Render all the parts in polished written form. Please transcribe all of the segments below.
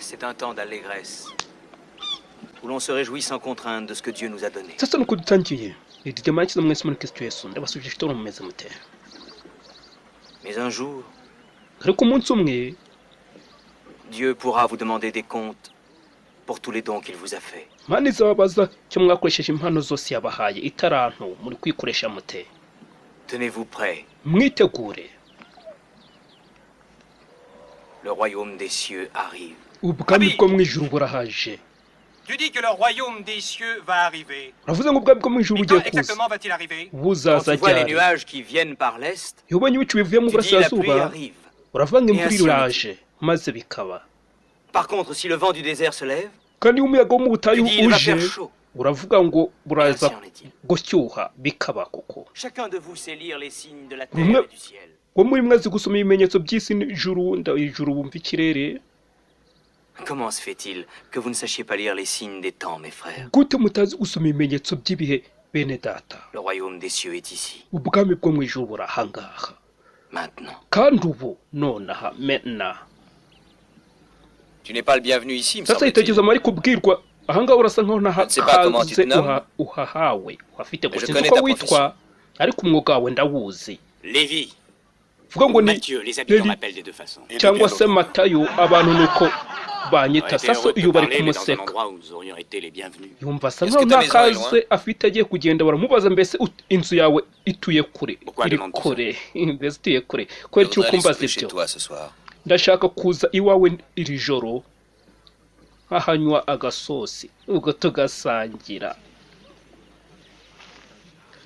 C'est un temps d'allégresse, où l'on se réjouit sans contrainte de ce que Dieu nous a donné. Sasa nuko dutangiye idimanyikiza mwese muri Kristo Yesu ndabasubije kitoro mumeze mute. Mais un jour, Ariko umunsi umwe Dieu pourra vous demander des comptes pour tous les dons qu'il vous a faits. Mana izababaza cyo mwakoresheje impano zose yabahaye itaranto muri kwikoresha mute. Tenez-vous prêts. Mwitegure. Le royaume des cieux arrive. Ubwami bwo mu ijuru burahaje. Tu dis que le royaume des cieux va arriver. Uravuze ngo ubwami bwo mu ijuru Et bugiye quand kuza. exactement va-t-il arriver? Quand Buzaza tu vois les cyane. nuages qui viennent par l'est, Iyo ubonye ibicu bivuye mu tu dis la pluie burasirazuba arrive. uravanga imvura ainsi on iraje maze bikaba. Par contre, si le vent du désert se lève, Kandi umuyaga wo mu tu butayu dis il va uje faire chaud. uravuga ngo buraza Ainsi en est-il. gushyuha bikaba koko. Chacun de vous sait lire les signes de la Bimwe- terre et du ciel. Ngo muri mwe azi gusoma ibimenyetso by'isi n'ijuru ijuru bumva ikirere. Comment se fait-il que vous ne sachiez pas lire les signes des temps, mes frères? Gute mutazi gusoma ibimenyetso by'ibihe bene data? Le royaume des cieux est ici, Ubwami bwo mu ijuru burahangaha. maintenant. Kandi ubu nonaha mena. Tu n'es pas le bienvenu ici, me Sasa semble-t-il. itegeza mari kubwirwa ahangaha urasa nkaho Je ne sais pas comment tu te ntahaze nommes. uhahawe uhafite ngo Je sinzi connais uko ta witwa ariko umwuga wawe ndawuzi. Lévi, Vuga ngo ni Matthieu, les habitants Lévi. m'appellent des deux façons. cyangwa se Matayo abantu nuko banyita. J'aurais été Sasa heureux de iyo bari parler, mais dans un kumuseka endroit où nous aurions été les bienvenus. yumva asa Est-ce nkaho que ta nta maison est kaze afite agiye kugenda baramubaza mbese inzu yawe ituye kure Pourquoi iri demande tout kure mbese ituye kure Je kubera icyo voudrais aller ukumbaza souper chez ibyo. toi ce soir. Ndashaka kuza iwawe iri joro nkahanywa agasosi ubwo tugasangira.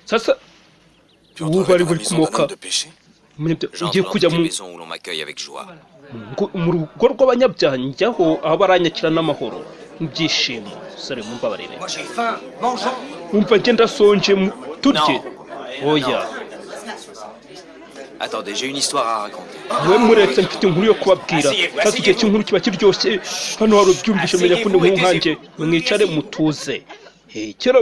Sasa Tu ubu entrerais bari dans la buri maison d'un kumoka homme de péché? muri ibyo J'entre ugiye dans kujya toutes mu les maisons où l'on m'accueille avec joie. mu rugo rw'abanyabyaha njyaho aho baranyakira n'amahoro n'ibyishimo. Sore mumbabarire Moi j'ai faim, mangeons. umva njye ndasonje turye. Oya Attendez, j'ai une histoire à raconter. mwe muretse mfite inkuru yo kubabwira. Sasa igihe cy'inkuru kiba kiryoshye hano hari ubyumvishe menya ko inkuru nkanjye mwicare mutuze. Kera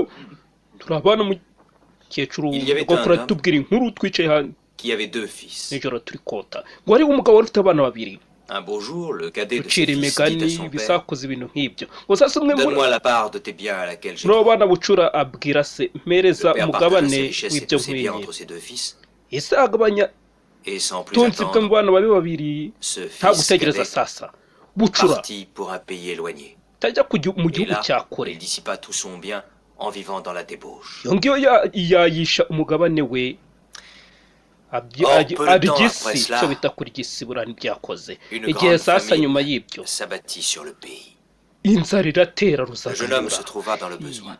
turi abana mukecuru gakora tubwira inkuru twicaye hano Qui avait deux fils. nijoro turi kota ngo hariho umugabo wari ufite abana babiri Un beau jour, le cadet de ses ducira fils dit imigani à son père, bisakuza ibintu nk'ibyo ngo sasa umwe muri donne-moi la part de tes biens à laquelle j'ai abo droit. bana bucura abwira se mpereza Le père partage umugabane ses richesses et w'ibyo tous ses biens nkwiye. entre ses deux fils. Ese agabanya Et sans plus tunzi bwe mu attendre, bana babe babiri ce nta fils gutegereza cadet sasa bucura partit pour un pays éloigné. tajya mu Et gihugu là, cya kure. il dissipa tout son bien en vivant dans la débauche. iyo ngiyo yayisha umugabane we Peu de temps arya après isi cela, cyo bita kurya isi buriya ntibyakoze. Une Igihe grande sasa nyuma famine y'ibyo s'abattit sur le pays. inzara iratera Le jeune homme se ruzagayura. trouva dans le besoin.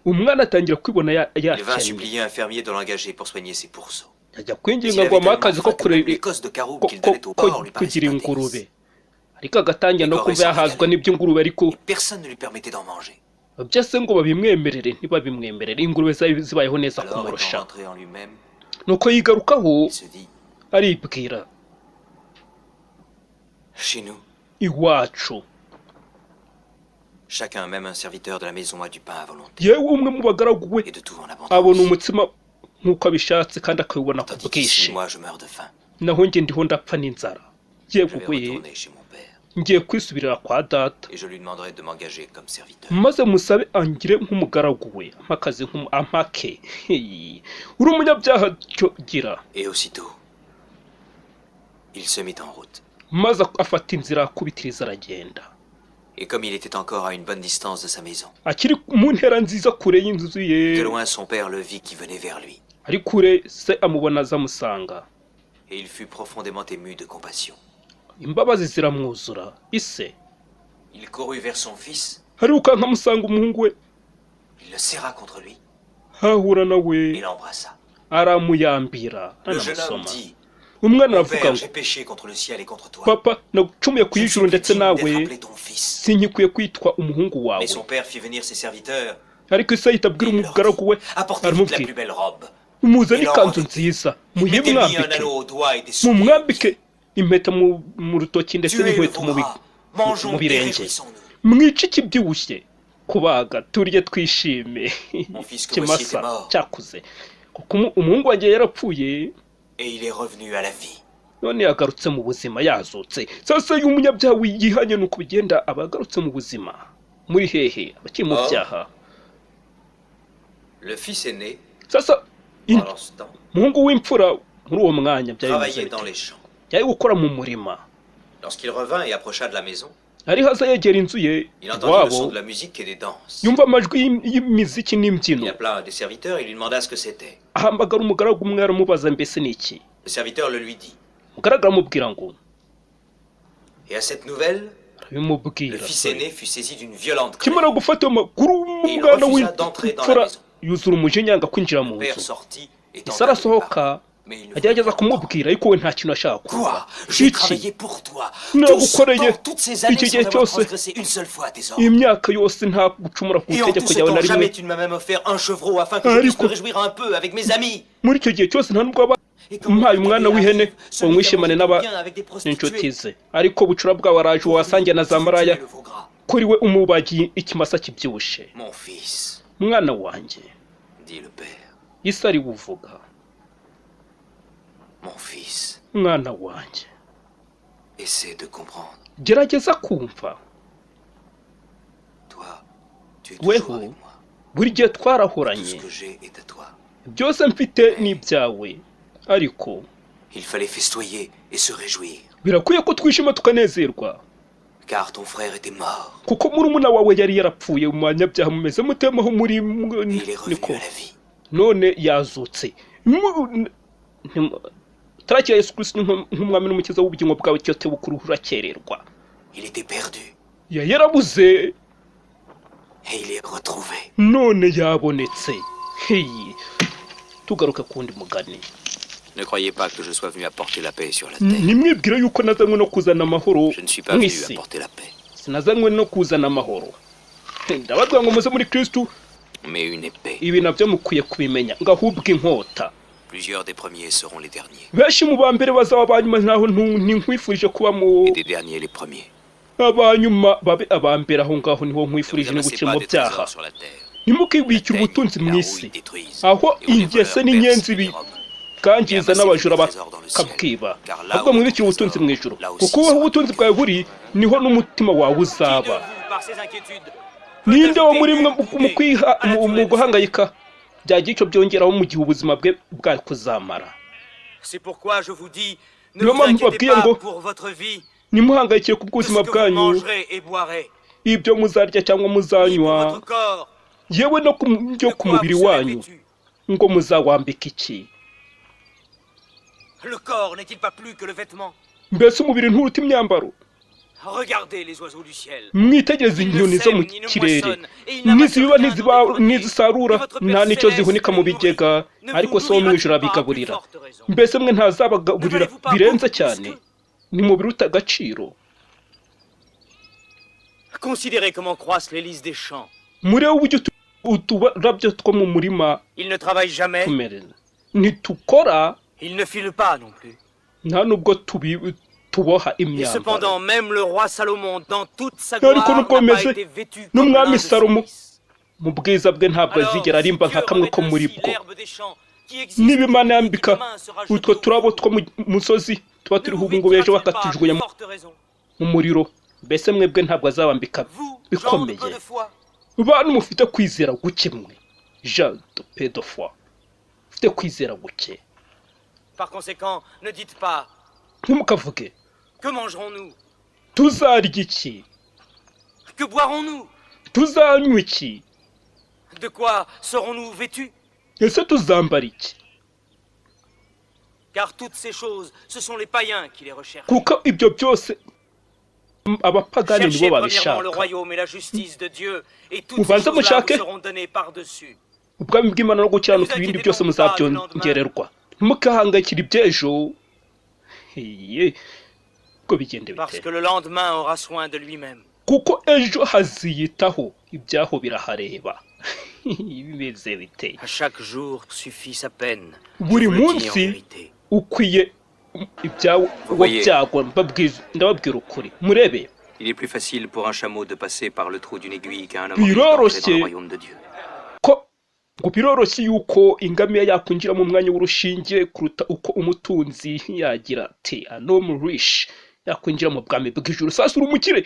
Umwana atangira kwibona Il vint yakennye supplier un fermier de l'engager pour soigner ses pourceaux. ajya S'il kwinginga avait ngo amuhe tellement akazi ko faim que même kureba les cosses de caroube qu'il donnait au porc lui paraissaient kugira un ingurube délice. ariko agatangira no kumva yahazwa n'iby'ingurube ariko Et personne ne lui permettait d'en manger. byose ngo babimwemerere ntibabimwemerere ingurube zibayeho neza Alors, étant kumurusha. rentré en lui-même, Nuko yigarukaho il se dit, aribwira chez nous, iwacu chacun, même un serviteur de la maison, a du pain à volonté yewe umwe mu bagaragu we et de tout en abona abondance. umutsima nk'uko abishatse kandi akawubona ku Tandis qu'ici, bwinshi. moi, je meurs de faim. Naho njye ndiho ndapfa n'inzara. Yewe Je vais we retourner chez mon père ngiye kwisubirira kwa data et je lui demanderai de m'engager comme serviteur. maze musabe angire nk'umugaragu we amakazi ampake. Uri umunyabyaha cyo gira. Et aussitôt, il se mit en route. Maze afata inzira akubitiriza aragenda. Et comme il était encore à une bonne distance de sa maison, Akiri mu ntera nziza kure y'inzu de ye loin son père le vit qui venait vers lui. ari kure se amubona azamusanga. Et il fut profondément ému de compassion. Imbabazi ziramwuzura. Ise Il courut vers son fils, hariruka nkamusanga umuhungu we il le serra contre lui hahura et nawe l'embrassa. aramuyambira Le jeune homme anamusoma. dit, Umwana mon aravuga père, ngo j'ai péché contre le ciel et contre toi. papa nagucumuye ku Je ne ijuru suis plus ndetse digne nawe d'être appelé ton fils. sinkikwiye kwitwa umuhungu wawe. Mais son père fit venir ses serviteurs. Ariko ise ahita abwira umugaragu we Apportez vite la aramubwira plus belle robe. muzane ikanzu nziza Mettez-lui un muyimwambike anneau au doigt et des souliers. mumwambike impeta mu rutoki ndetse Tuez le n'inkweto mu veau mangeons mu et birenge. réjouissons-nous. Mwice ikibyibushye kubaga turye twishime. Mon fils que voici était Kimasa mort cyakuze kuko umuhungu wanjye yarapfuye et il est revenu à la vie. none yagarutse mu buzima yazutse. Sasa iyo umunyabyaha yihanye nuko bigenda abagarutse mu buzima muri hehe abakiri mu byaha. Le fils aîné, Sasa pendant ce temps, umuhungu w'imfura muri uwo mwanya travaillait dans les champs. yari gukora mu murima. Lorsqu'il revint et approcha de la maison, ari haza yegera inzu ye il entendit le son iwabo de la musique et des danses. yumva amajwi y'imiziki n'imbyino. Il appela un des serviteurs et lui demanda ce que c'était. ahamagara umugaragu umwe aramubaza mbese ni iki. Le serviteur le lui dit. umugaragu aramubwira ngo Et à cette nouvelle, le arabimubwira. fils aîné fut saisi d'une violente kimara colère. gufata amakuru umwana w'imfura yuzura umujinya yanga kwinjira mu Le père nzu. sortit et ise tenta de lui arasohoka parler. Mais il ne agerageza voulait pas entendre. kumubwira ariko we nta kintu ashaka Quoi? kuvuga. J'ai iki travaillé pour toi. Tout ce nagukoreye temps, toutes ces années iki sans gihe avoir cyose transgressé une seule fois tes ordres. imyaka yose nta gucumura ku Et en tout itegeko ce ryawe na temps, jamais rimwe. tu ne m'as même offert un chevreau afin que je puisse me réjouir un peu avec mes amis. muri icyo gihe cyose nta nubwo aba Et comment umpaye umwana w'ihene celui ngo qui a mwishimane mangé bien avec des n'inshuti prostituées. ze ariko bucura bwawe araje wasangiye na za maraya Le veau gras. kuri we umubagiye ikimasa kibyibushye. Mon fils, mwana wanjye dit le père. ise ari buvuga. Mon fils, mwana wanjye essaie de comprendre. gerageza kumva. Toi, tu es Weho. toujours avec moi. buri gihe Tout ce twarahoranye que j'ai est à toi. byose mfite ni ibyawe ariko Il fallait festoyer et se réjouir, birakwiye ko twishima tukanezerwa car ton frère était mort kuko murumuna wawe yari yarapfuye mu banyabyaha mumeze mutemaho muri et il est revenu niko à la vie. none yazutse. tarakira Yesu Kristo nk'umwami n'umukiza w'ubugingo bwawe cyote bukuru urakererwa. Il était perdu yarabuze et il est retrouvé. none yabonetse. Heyi tugaruka kundi mugani. Ne croyez pas que je sois venu apporter la paix sur la terre. nimwibwire yuko nazanywe no kuzana amahoro Je ne suis pas mu venu isi. apporter la paix, sinazanywe no kuzana amahoro. ndababwira ngo muze muri Kristo mais une épée. ibi nabyo mukwiye kubimenya ngo ahubwo inkota. Plusieurs des premiers seront les derniers, benshi mu ba mbere bazaba abanyuma ntaho ntinkwifurije kuba mu et des derniers les premiers. abanyuma babe abambere aho ngaho niho Ne nkwifurije vous no amassez gukira pas mu des byaha. trésors sur la terre. ntimukibikire ubutunzi mu isi aho ingese n'inyenzi bikangiza n'abajura bakabwiba, ahubwo mwibikire ubutunzi mu ijuru, kuko aho ubutunzi bwawe buri niho n'umutima wawe uzaba. ninde wo muri mwe mu guhangayika byagira icyo byongeraho mu gihe ubuzima bwe bwari kuzamara? niyo mpamvu mbabwiye ngo nimuhangayikire ku bw'ubuzima bwanyu, ibyo muzarya cyangwa muzanywa, yewe no ku mubiri wanyu ngo muzawambika iki. mbese umubiri nturuta imyambaro? mwitegereze inyoni zo mu kirere, ntizibiba ntizisarura, nta n'icyo zihunika mu bigega, ariko se wo mu ijuru abigaburira. mbese mwe ntazabagaburira birenze cyane? ni mu biruta agaciro. murebe uburyo uturabyo two mu murima tumere, ntitukora nta nubwo tuboha imyambaro. ariko nubwo bimeze n'umwami Salomo mu bwiza bwe ntabwo azigera arimba nka kamwe ko muri bwo. niba Imana yambika utwo turabo two mu musozi tuba turiho ubu ngubu ejo bakatujugunya mu muriro, mbese mwebwe ntabwo azabambika bikomeye? bantu mufite kwizera guke mwe, Jean de Pédophile, mufite kwizera guke. ntimukavuge tuzarya iki, tuzanywa iki, ese tuzambara iki? kuko ibyo byose abapagani nibo babishaka. mubanze mushake ubwami bw'Imana no gukiranuka, ibindi byose muzabyongererwa. ntimukahangayikire iby'ejo. ubwo bigende bite? kuko ejo haziyitaho, ibyaho birahareba. bimeze bite? buri munsi ukwiye ibyawo byago. ndababwira ukuri, murebe. Il est plus facile pour un chameau de passer par le trou d'une aiguille qu'un homme dans le royaume de Dieu. ko ngo biroroshye yuko ingamiya yakwinjira mu mwanya w'urushinge kuruta uko umutunzi yagira ati anomurish yakwinjira mu bwami bw'ijuru. Sasa uri umukire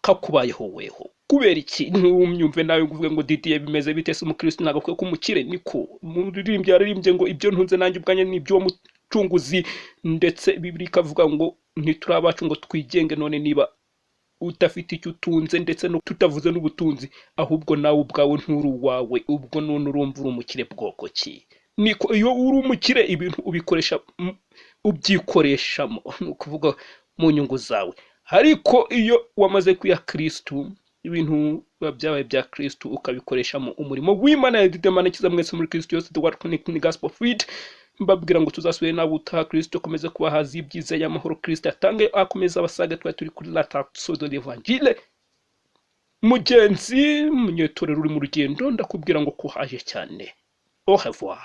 kakubayeho weho kubera iki? Ntumyumve nawe uvuge ngo Didier bimeze bite se umukristo nagakwiye ko umukire? Niko umuririmbyi yaririmbye ngo ibyo ntunze nanjye ubwanye n'ibyo mucunguzi, ndetse Bibiliya ikavuga ngo ntiturabacu ngo twigenge, none niba udafite icyo utunze ndetse no tutavuze n'ubutunzi ahubwo nawe ubwawe nturi uwawe, ubwo none urumva uri umukire bwoko ki? Niko iyo uri umukire ibintu ubikoresha ubyikoreshamo, ni ukuvuga mu nyungu zawe. Ariko iyo wamaze kuya Kristo ibintu byabaye bya Kristo ukabikoreshamo umurimo w'Imana yadidemana kiza mwese muri Kristo yose. The Word Connecting Gospel Feed, mbabwira ngo tuzasubire nabo utaha Kristo komeze kubahaza ibyiza y'amahoro Kristo atange, akomeza abasaga turi kuri la traduction de l'Evangile. Mugenzi munyetorero uri mu rugendo, ndakubwira ngo kuhaje cyane. Au revoir.